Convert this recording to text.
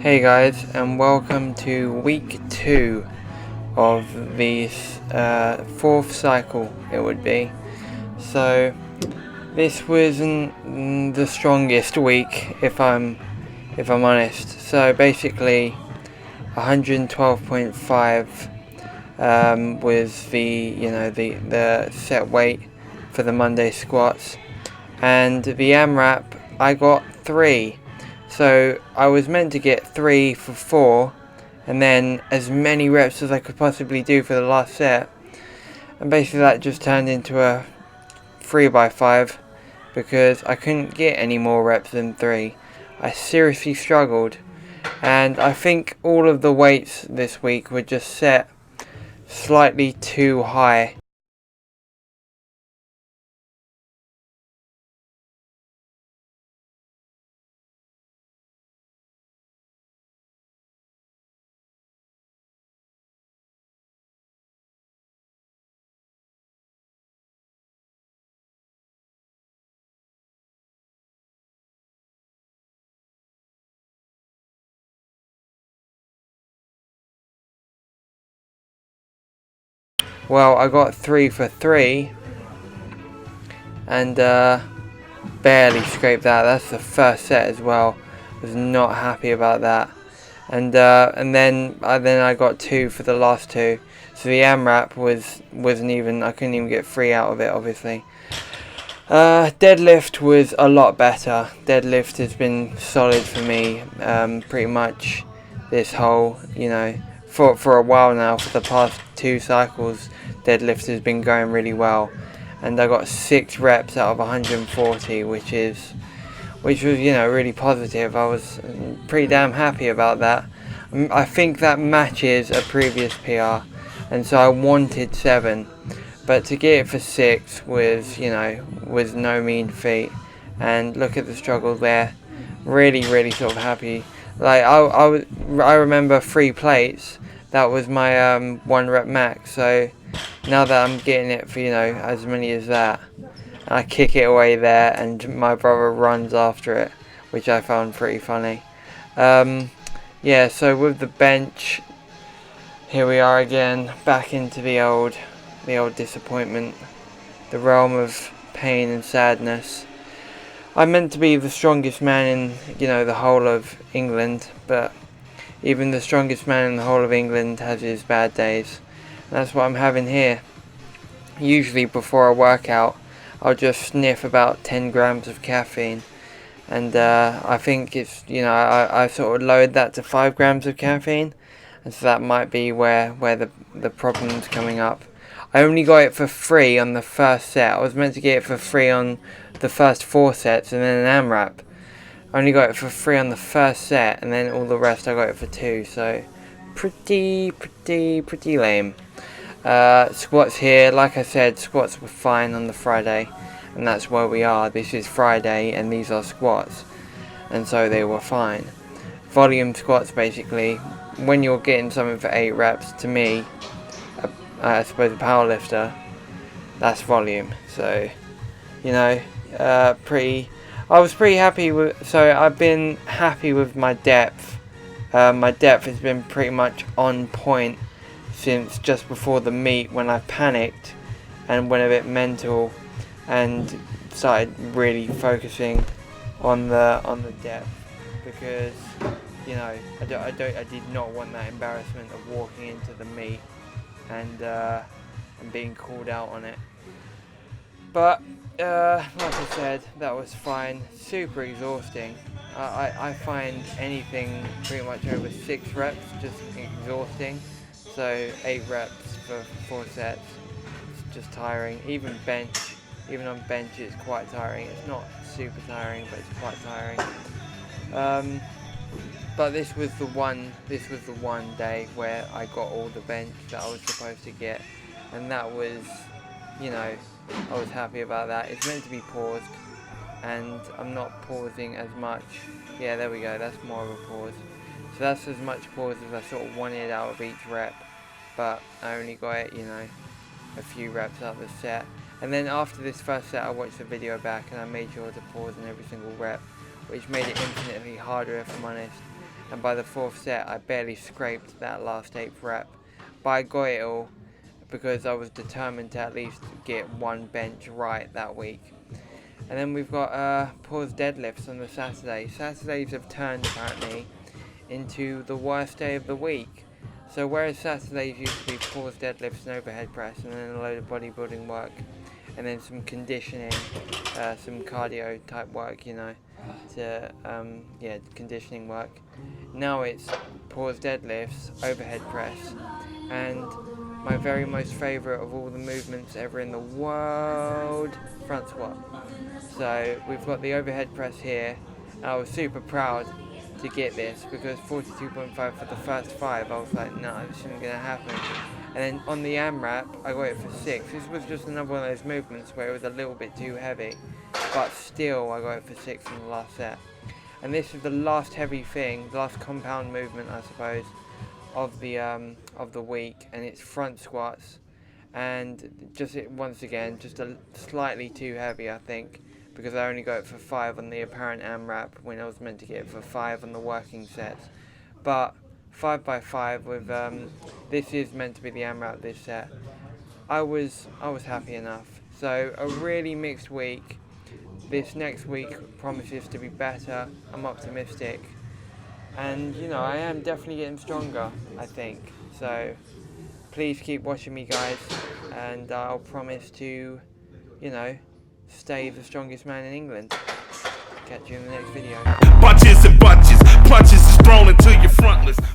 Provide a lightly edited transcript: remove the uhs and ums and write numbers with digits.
Hey guys, and welcome to week 2 of the fourth cycle it would be. So this wasn't the strongest week if I'm honest. So basically 112.5 was the set weight for the Monday squats, and the AMRAP I got 3. So I was meant to get 3 for 4, and then as many reps as I could possibly do for the last set. And basically that just turned into a 3x5 because I couldn't get any more reps than 3. I seriously struggled, and I think all of the weights this week were just set slightly too high. Well, I got 3 for 3, and barely scraped that. That's the first set as well. Was not happy about that. And then I got 2 for the last 2. So the AMRAP wasn't even. I couldn't even get 3 out of it, obviously. Deadlift was a lot better. Deadlift has been solid for me, pretty much this whole, for a while now. For the past 2 cycles, deadlift has been going really well, and I got 6 reps out of 140, which was really positive. I was pretty damn happy about that. I think that matches a previous PR, and so I wanted 7. But to get it for 6 was no mean feat. And look at the struggle there. Really, really sort of happy. Like I remember 3 plates. That was my 1 rep max. So now that I'm getting it for as many as that, I kick it away there, and my brother runs after it, which I found pretty funny. Yeah. So with the bench, here we are again, back into the old disappointment, the realm of pain and sadness. I'm meant to be the strongest man in, the whole of England, but even the strongest man in the whole of England has his bad days. And that's what I'm having here. Usually before a workout, I'll just sniff about 10 grams of caffeine. And I think it's, I sort of lowered that to 5 grams of caffeine. And so that might be where the problem's coming up. I only got it for free on the first set. I was meant to get it for free on the first 4 sets and then an AMRAP. I only got it for free on the first set, and then all the rest I got it for 2. So pretty lame. Squats here, like I said, squats were fine on the Friday, and that's where we are. This is Friday and these are squats, and so they were fine. Volume squats, basically, when you're getting something for 8 reps, to me, I suppose a powerlifter, that's volume. So, I was pretty happy with. So I've been happy with my depth. My depth has been pretty much on point since just before the meet, when I panicked and went a bit mental and started really focusing on the depth, because I did not want that embarrassment of walking into the meet and being called out on it. But like I said, that was fine. Super exhausting. I find anything pretty much over 6 reps just exhausting. So 8 reps for 4 sets, it's just tiring. Even on bench, it's quite tiring. It's not super tiring, but it's quite tiring. But this was the one day where I got all the bench that I was supposed to get, and that was, I was happy about that. It's meant to be paused, and I'm not pausing as much. Yeah, there we go, that's more of a pause. So that's as much pause as I sort of wanted out of each rep, but I only got it, a few reps out of the set. And then after this first set, I watched the video back and I made sure to pause in every single rep, which made it infinitely harder, if I'm honest. and by the 4th set I barely scraped that last 8th rep, but I got it all because I was determined to at least get one bench right that week. And then we've got pause deadlifts on the Saturday. Saturdays have turned apparently into the worst day of the week. So whereas Saturdays used to be pause deadlifts and overhead press and then a load of bodybuilding work and then some conditioning, some cardio type work, you know, conditioning work. Now it's pause deadlifts, overhead press, and my very most favourite of all the movements ever in the world, front squat. So we've got the overhead press here, and I was super proud to get this because 42.5 for the first 5, I was like, no, this isn't going to happen. And then on the AMRAP, I got it for 6. This was just another one of those movements where it was a little bit too heavy, but still I got it for 6 in the last set. And this is the last heavy thing, the last compound movement, I suppose, of the week, and it's front squats. And just once again, just a slightly too heavy, I think, because I only got it for 5 on the apparent AMRAP when I was meant to get it for 5 on the working sets. But 5x5 with this is meant to be the AMRAP this set. I was happy enough. So a really mixed week. This next week promises to be better. I'm optimistic, and you know, I am definitely getting stronger, I think. So please keep watching me, guys, and I'll promise to, you know, stay the strongest man in England. Catch you in the next video. Bunches and bunches, punches is thrown into your frontless.